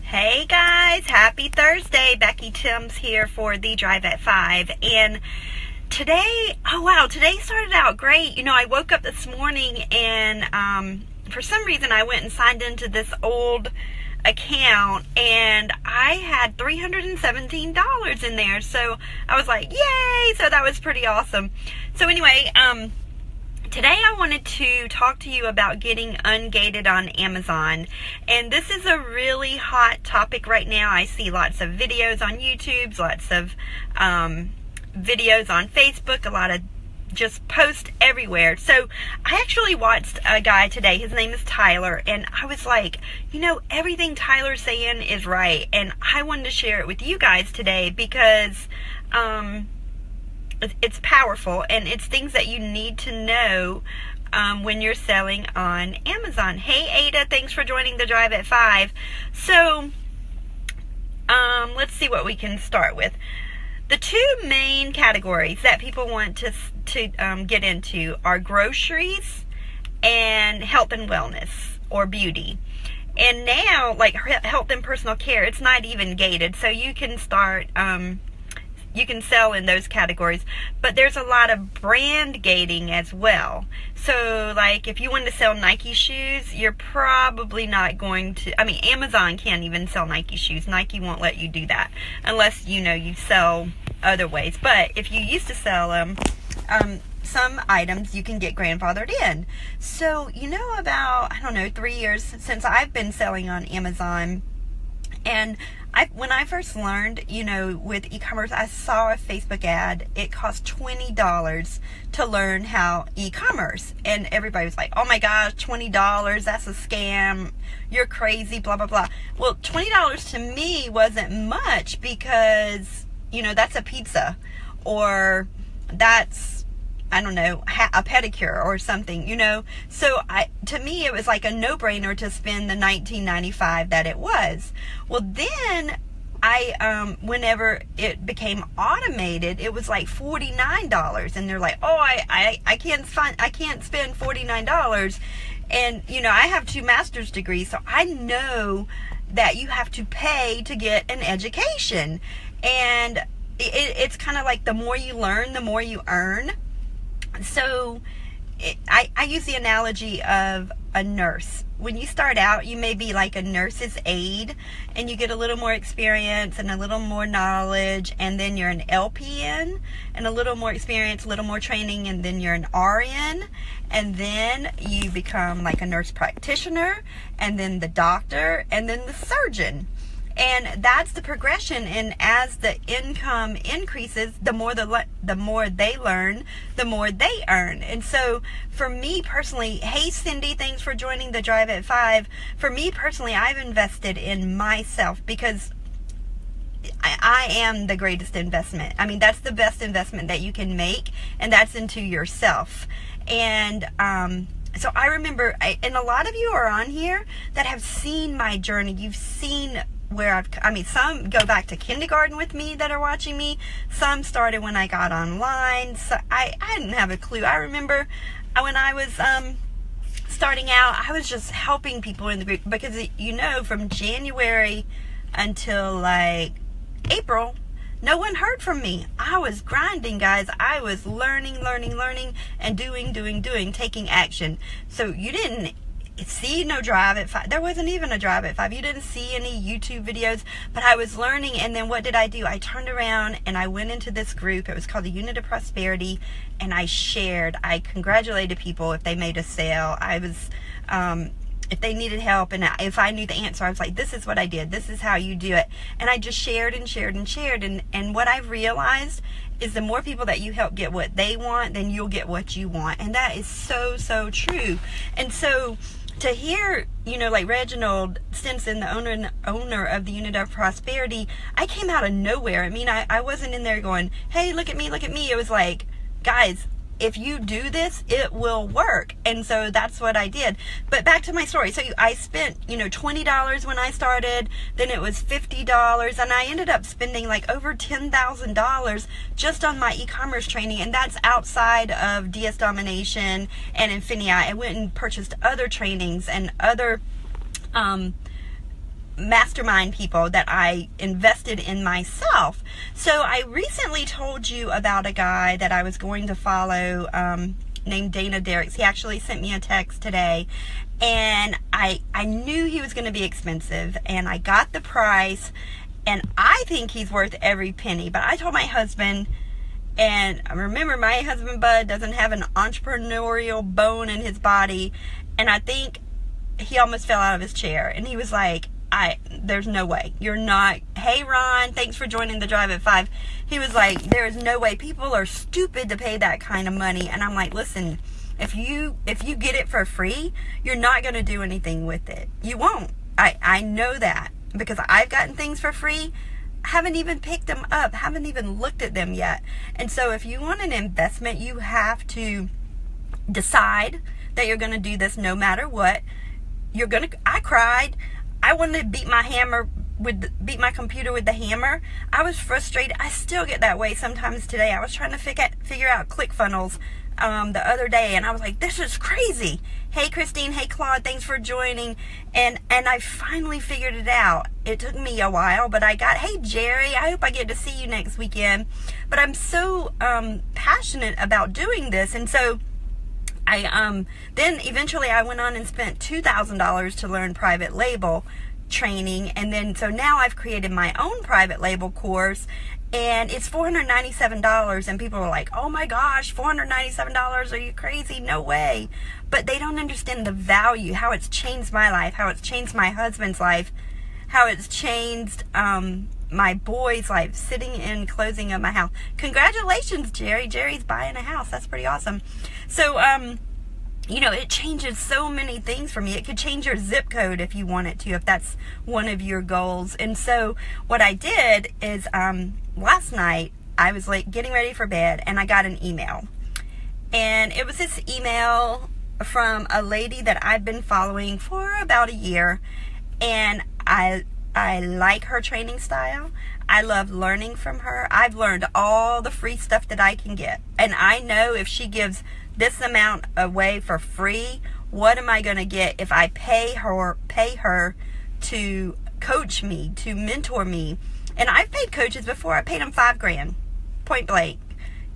Hey guys, happy Thursday. Becky Timms here for the Drive at 5. And today, today started out great. I woke up this morning and for some reason I went and signed into this old account and I had $317 in there. So I was like, yay! So that was pretty awesome. So anyway, today I wanted to talk to you about getting ungated on Amazon, and this is a really hot topic right now. I see lots of videos on YouTube, lots of videos on Facebook, a lot of just posts everywhere. So I actually watched a guy today, his name is Tyler, and I was like, everything Tyler's saying is right, and I wanted to share it with you guys today because it's powerful, and it's things that you need to know when you're selling on Amazon. Hey Ada, thanks for joining the Drive at 5. So let's see what we can start with. The two main categories that people want to get into are groceries and health and wellness or beauty. And now, like health and personal care, it's not even gated, so you can start you can sell in those categories, but there's a lot of brand gating as well. So like if you want to sell Nike shoes, you're probably not going to, Amazon can't even sell Nike shoes. Nike won't let you do that unless you sell other ways. But if you used to sell them, some items you can get grandfathered in. So about 3 years since I've been selling on Amazon, and when I first learned, with e-commerce, I saw a Facebook ad. It cost $20 to learn how e-commerce. And everybody was like, oh my gosh, $20, that's a scam. You're crazy, blah, blah, blah. Well, $20 to me wasn't much because, that's a pizza, or that's, a pedicure or something, So to me, it was like a no-brainer to spend the $19.95 that it was. Well, then whenever it became automated, it was like $49, and they're like, oh, I can't spend $49. And I have 2 master's degrees, so I know that you have to pay to get an education, and it's kind of like the more you learn, the more you earn. So I use the analogy of a nurse. When you start out, you may be like a nurse's aide, and you get a little more experience and a little more knowledge, and then you're an LPN, and a little more experience, a little more training, and then you're an RN, and then you become like a nurse practitioner, and then the doctor, and then the surgeon. And that's the progression. And as the income increases, the more they learn, the more they earn. And so for me personally, hey Cindy, thanks for joining the Drive at 5. For me personally, I've invested in myself because I am the greatest investment. That's the best investment that you can make, and that's into yourself. And so I remember, and a lot of you are on here that have seen my journey. You've seen where some go back to kindergarten with me that are watching me. Some started when I got online. So I didn't have a clue. I remember when I was starting out, I was just helping people in the group because, from January until like April, no one heard from me. I was grinding, guys. I was learning, and doing, taking action. So you didn't see no Drive at 5. There wasn't even a Drive at 5. You didn't see any YouTube videos, but I was learning. And then what did I do? I turned around and I went into this group. It was called the Unit of Prosperity, and I congratulated people if they made a sale. If they needed help, and if I knew the answer, I was like, this is what I did, this is how you do it. And I just shared. And what I've realized is the more people that you help get what they want, then you'll get what you want. And that is so, so true. And so to hear, like Reginald Stinson, the owner of the Unit of Prosperity, I came out of nowhere. I wasn't in there going, hey, look at me. It was like, guys, if you do this, it will work. And so that's what I did. But back to my story. So I spent, $20 when I started, then it was $50, and I ended up spending like over $10,000 just on my e-commerce training. And that's outside of DS Domination and Infinii. I went and purchased other trainings and other mastermind people that I invested in myself. So I recently told you about a guy that I was going to follow, named Dana Derricks. He actually sent me a text today, and I knew he was going to be expensive, and I got the price, and I think he's worth every penny. But I told my husband, and remember, my husband Bud doesn't have an entrepreneurial bone in his body, and I think he almost fell out of his chair, and he was like, there's no way. You're not. Hey, Ron, thanks for joining the Drive at 5. He was like, there is no way. People are stupid to pay that kind of money. And I'm like, listen, if you get it for free, you're not going to do anything with it. You won't. I know that, because I've gotten things for free, haven't even picked them up, haven't even looked at them yet. And so if you want an investment, you have to decide that you're going to do this no matter what. I cried. I wanted to beat my computer with the hammer. I was frustrated. I still get that way sometimes today. I was trying to figure out ClickFunnels the other day, and I was like, this is crazy. Hey, Christine. Hey, Claude. Thanks for joining. And I finally figured it out. It took me a while, but I got, hey, Jerry, I hope I get to see you next weekend. But I'm so passionate about doing this, and so then eventually I went on and spent $2,000 to learn private label training. And then, so now I've created my own private label course, and it's $497. And people are like, oh my gosh, $497. Are you crazy? No way. But they don't understand the value, how it's changed my life, how it's changed my husband's life, how it's changed, my boy's life, sitting in closing of my house. Congratulations, Jerry. Jerry's buying a house. That's pretty awesome. So, it changes so many things for me. It could change your zip code if you want it to, if that's one of your goals. And so what I did is, last night I was like getting ready for bed, and I got an email. And it was this email from a lady that I've been following for about a year. And I like her training style. I love learning from her. I've learned all the free stuff that I can get. And I know if she gives this amount away for free, what am I going to get if I pay her to coach me, to mentor me? And I've paid coaches before. I paid them $5,000, point blank.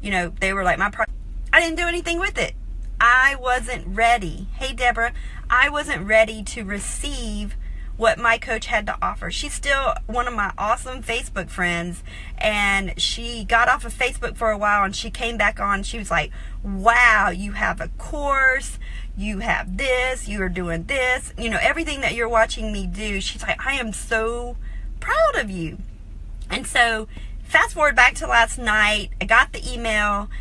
They were like I didn't do anything with it. I wasn't ready. Hey, Deborah, I wasn't ready to receive what my coach had to offer. She's still one of my awesome Facebook friends, and she got off of Facebook for a while, and she came back on. She was like, wow, you have a course, you have this, you are doing this, everything that you're watching me do. She's like, I am so proud of you. And so fast forward back to last night, I got the email.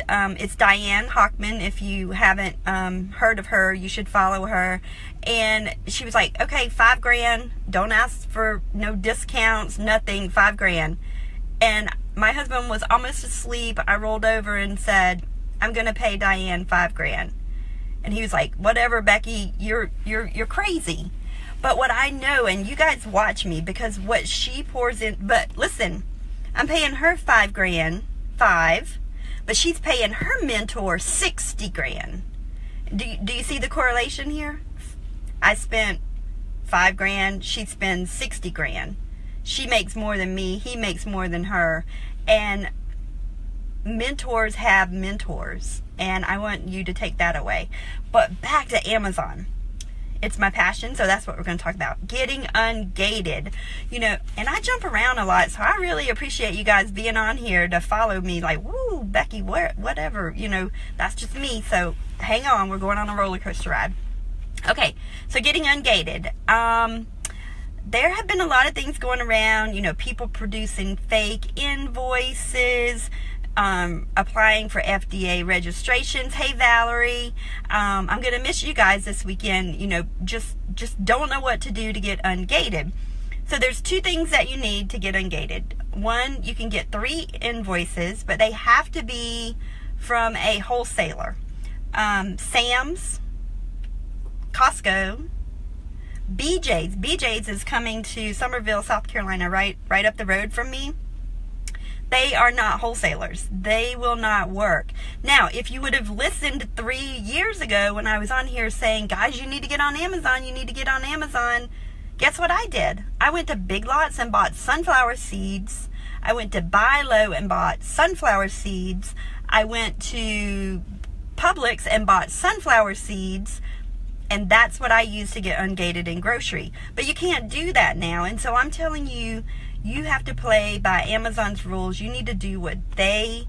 It's Diane Hockman. If you haven't heard of her, you should follow her. And she was like, okay, $5,000. Don't ask for no discounts, nothing, $5,000. And my husband was almost asleep. I rolled over and said, I'm going to pay Diane $5,000. And he was like, whatever, Becky, you're crazy. But what I know, and you guys watch me, because what she pours in, but listen, I'm paying her $5,000, but she's paying her mentor $60,000. Do you see the correlation here? I spent $5,000. She spends $60,000. She makes more than me. He makes more than her. And mentors have mentors. And I want you to take that away. But back to Amazon. It's my passion, so that's what we're going to talk about. Getting ungated. And I jump around a lot, so I really appreciate you guys being on here to follow me. Like, woo, Becky, whatever. That's just me. So hang on, we're going on a roller coaster ride. Okay, so getting ungated. There have been a lot of things going around. People producing fake invoices, applying for FDA registrations. Hey, Valerie, I'm going to miss you guys this weekend. Just don't know what to do to get ungated. So there's two things that you need to get ungated. One, you can get 3 invoices, but they have to be from a wholesaler. Sam's, Costco, BJ's. BJ's is coming to Summerville, South Carolina, right up the road from me. They are not wholesalers. They will not work. Now, if you would have listened 3 years ago when I was on here saying, guys, you need to get on Amazon, you need to get on Amazon, guess what I did? I went to BigLots and bought sunflower seeds. I went to Buy Low and bought sunflower seeds. I went to Publix and bought sunflower seeds. And that's what I use to get ungated in grocery. But you can't do that now. And so I'm telling you, you have to play by Amazon's rules. You need to do what they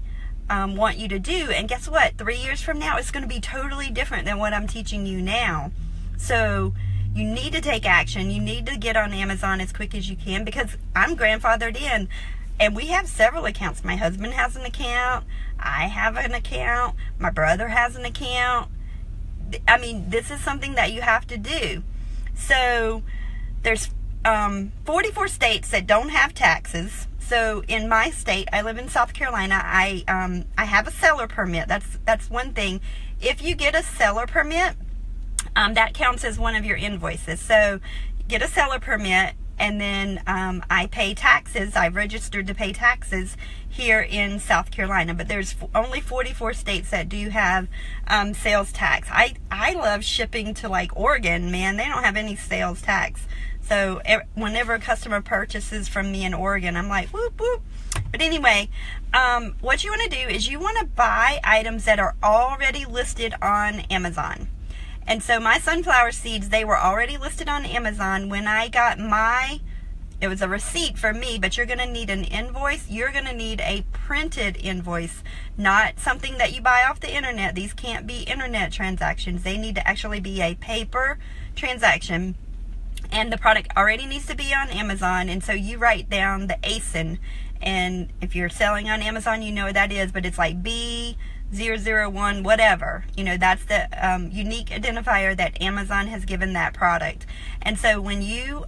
want you to do. And guess what? 3 years from now, it's going to be totally different than what I'm teaching you now. So you need to take action. You need to get on Amazon as quick as you can, because I'm grandfathered in. And we have several accounts. My husband has an account. I have an account. My brother has an account. I mean, this is something that you have to do. So there's 44 states that don't have taxes. So in my state, I live in South Carolina. I have a seller permit. That's one thing. If you get a seller permit, that counts as one of your invoices. So get a seller permit, and then I pay taxes. I've registered to pay taxes here in South Carolina, but there's only 44 states that do have sales tax. I love shipping to like Oregon, man. They don't have any sales tax. So whenever a customer purchases from me in Oregon, I'm like, whoop, whoop. But anyway, what you want to do is you want to buy items that are already listed on Amazon. And so my sunflower seeds, they were already listed on Amazon. When I got it was a receipt for me, but you're going to need an invoice. You're going to need a printed invoice, not something that you buy off the internet. These can't be internet transactions. They need to actually be a paper transaction. And the product already needs to be on Amazon. And so you write down the ASIN. And if you're selling on Amazon, you know what that is. But it's like B001 whatever. You know, that's the unique identifier that Amazon has given that product. And so when you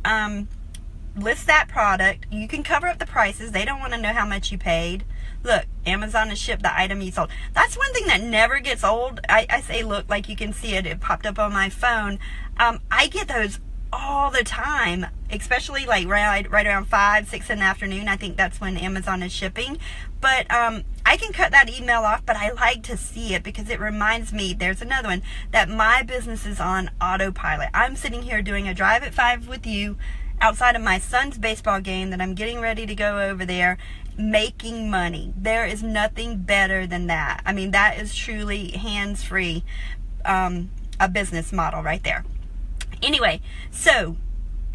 list that product, you can cover up the prices. They don't want to know how much you paid. Look, Amazon has shipped the item you sold. That's one thing that never gets old. I say, look, like you can see it. It popped up on my phone. I get those all the time, especially like right around 5, 6 in the afternoon. I think that's when Amazon is shipping. But I can cut that email off, but I like to see it because it reminds me, there's another one, that my business is on autopilot. I'm sitting here doing a drive at 5 with you outside of my son's baseball game that I'm getting ready to go over there, making money. There is nothing better than that. I mean, that is truly hands-free, a business model right there. Anyway, so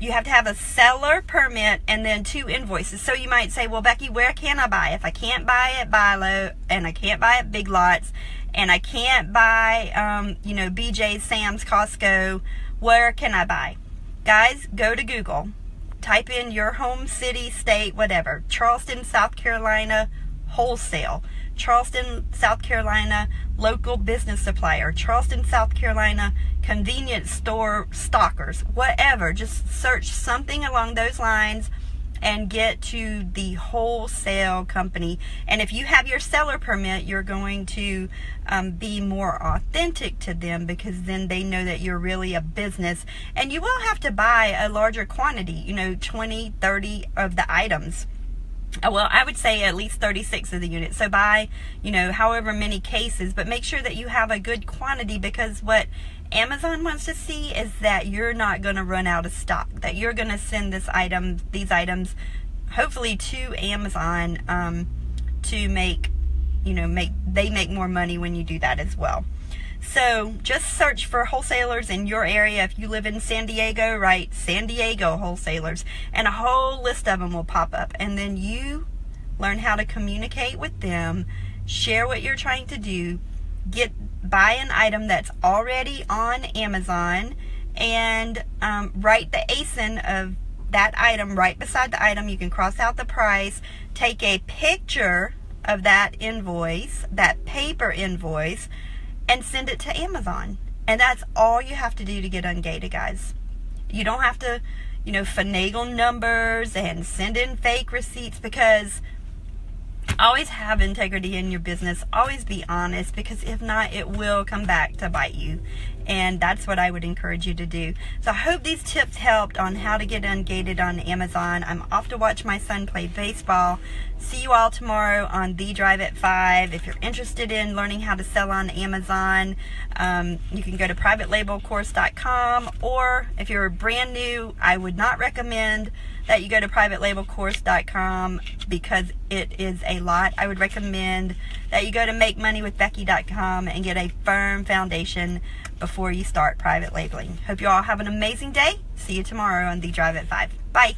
you have to have a seller permit and then 2 invoices. So you might say, well, Becky, where can I buy? If I can't buy at Buy Low, and I can't buy at BigLots, and I can't buy, BJ's, Sam's, Costco, where can I buy? Guys, go to Google. Type in your home city, state, whatever. Charleston, South Carolina, wholesale. Charleston, South Carolina, local business supplier. Charleston, South Carolina, convenience store stockers. Whatever. Just search something along those lines and get to the wholesale company. And if you have your seller permit, you're going to be more authentic to them, because then they know that you're really a business. And you will have to buy a larger quantity, 20, 30 of the items. Well, I would say at least 36 of the units. So buy, however many cases, but make sure that you have a good quantity, because what Amazon wants to see is that you're not going to run out of stock, that you're going to send these items, hopefully to Amazon, to make more money when you do that as well. So just search for wholesalers in your area. If you live in San Diego, write San Diego wholesalers, and a whole list of them will pop up. And then you learn how to communicate with them, share what you're trying to do, buy an item that's already on Amazon, and write the ASIN of that item right beside the item. You can cross out the price, take a picture of that invoice, that paper invoice, and send it to Amazon. And that's all you have to do to get ungated, guys. You don't have to, finagle numbers and send in fake receipts, because Always have integrity in your business. Always be honest, because if not, it will come back to bite you. And that's what I would encourage you to do. So I hope these tips helped on how to get ungated on Amazon. I'm off to watch my son play baseball. See you all tomorrow on The Drive at 5. If you're interested in learning how to sell on Amazon, you can go to privatelabelcourse.com, or if you're brand new, I would not recommend that you go to privatelabelcourse.com because it is a lot. I would recommend that you go to makemoneywithbecky.com and get a firm foundation before you start private labeling. Hope you all have an amazing day. See you tomorrow on The Drive at 5. Bye.